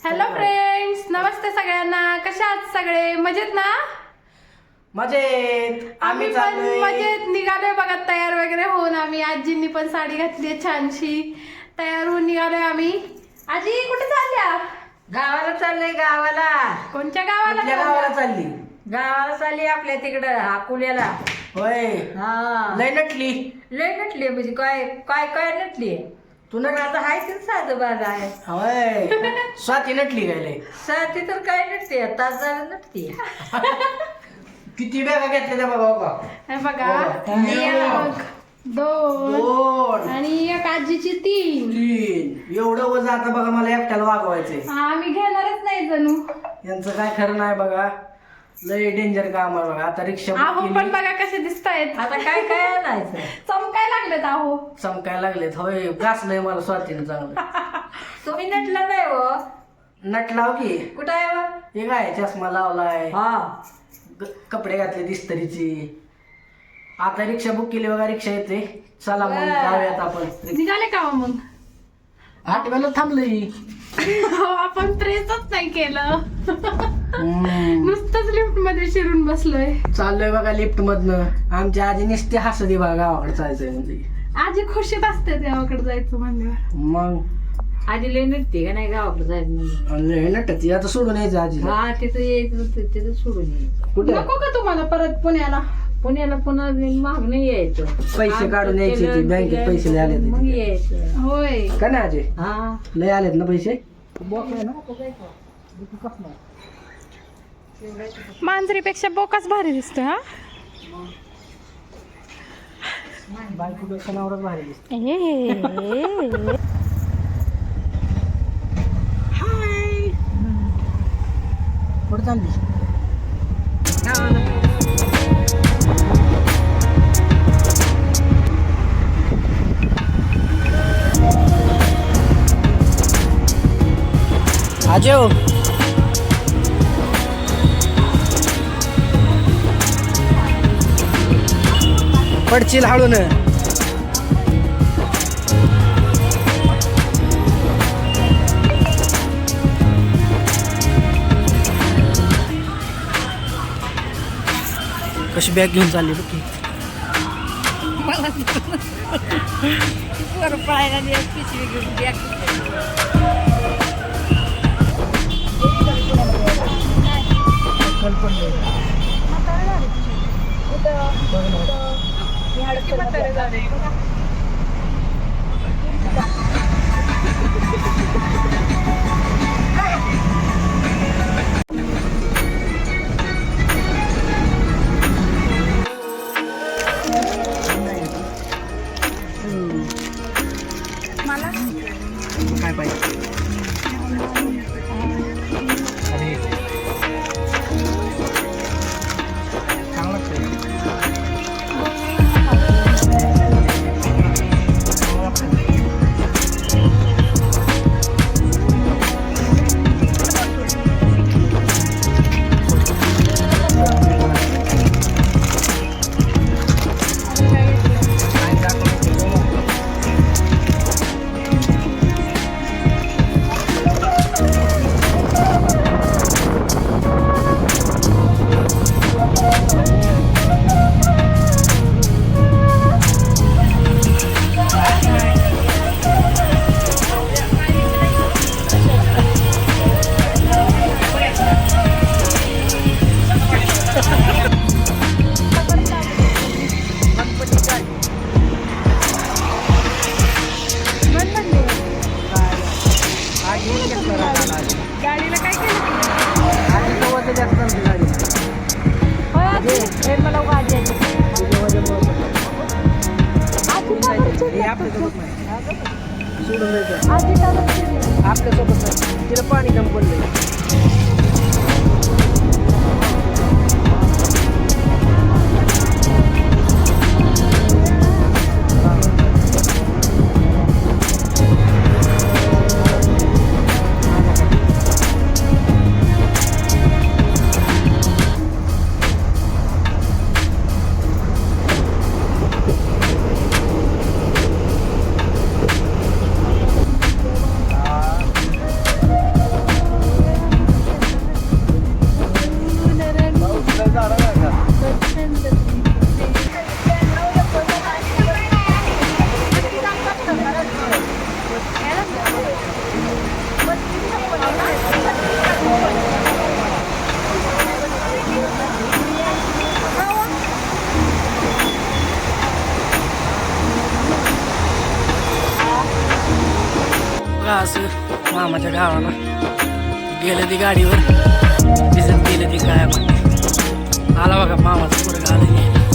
Hello friends, नमस्ते सगळ्यांना. कशा आहात सगळे? मजेत ना? मजेत. आम्ही पण मजेत निघालोय बघा, तयार वगैरे होऊन. आम्ही आजींनी पण साडी घातली आहे छानशी. तयार होऊन निघालोय आम्ही. आजी कुठे चालल्या? गावाला चाललंय. गावाला. कोणत्या गावाला? कुठल्या गावाला चालली? गावाला चालली आपल्या तिकडं अकोल्याला. होय. हा लय नटली. लय नटली म्हणजे काय काय काय नटली. तू मग आता हाय तर साधं बाज आहे. होय. स्वाती नटली काय लय? साथी तर काय नटते, तास झालं नटते. किती बॅगा घेतल्या त्या बघा बघा. हे बघा, हो. एक, दोन दोन आणि एक आजीची तीन. तीन. एवढं वजन आता बघा मला एकट्याला वागवायचंय. आम्ही घेणारच नाही जणू. यांचं काय खरं नाही बघा. लय डेंजर काम आहे बघा. आता रिक्षा आहो बुक पण केली. बघा कसे दिसतायत. आता काय काय आणायचं. चमकाय लागलेत आहो. चमकायला लागलेत. होय. घासलंय मला स्वातीनं चांगलं. तुम्ही नटला नाही हो. नटलाव की. कुठं आहे हो? हे काय चष्मा लावलाय. हा कपडे घातले दिस्तरीची. आता रिक्षा बुक केली बघा. रिक्षा येते. चला मग वा. जाऊयात आपण. निघाले का हो मग? आठव्याला थांबलंय. हो, आपण प्रेसच नाही केलं. नुसतंच लिफ्ट मध्ये शिरून बसलोय. चाललोय बघा लिफ्ट मधनं. आमच्या आजी नुसती हसती बघा गावाकडे जायचंय म्हणजे. आजी खुशीत असते देवाकडे जायचं म्हणल्यावर. मग आधी लय नटते का नाही गावाकडे जायचं म्हणजे. नटती आता सोडून यायचं आजी. हा तिथं यायचं होतं, तिथं सोडून यायचं. कुठे नको का तुम्हाला परत पुण्याला? पुण्याला पुन्हा मागणं यायचं. पैसे काढून यायचे ते बँकेत पैसे लय आले मग यायचं. होय. का ना आजी? हा लय आलेत ना पैसे. मांजरीपेक्षा बोकाच भारी दिसतो. हा बायकोपेक्षा नवराच भारी दिसतो. हाय. कुठं चालली? आजो पडशील हळून. कशी बॅग घेऊन चालली बघ की. पिशवी घेऊन काय पाहिजे? अरे चांगलं लागतंय. गाडीला काय केलं? आजीचं वजन जास्त नसतं गाडीला. होय आजी. मला वाजायचं. तुझं वजन बरोबर. आजी का बरं चिडली? हे आपल्यासोबत नाही. सोडून द्यायचं. आजी का बरं चिडली? आपल्यासोबत नाही. तिला पाणी कमी पडलंय. बघा असं मामाच्या गावाला गेलं ती गाडीवर भिजत गेलं ती काय आला बघा मामाचं पोरगं आलं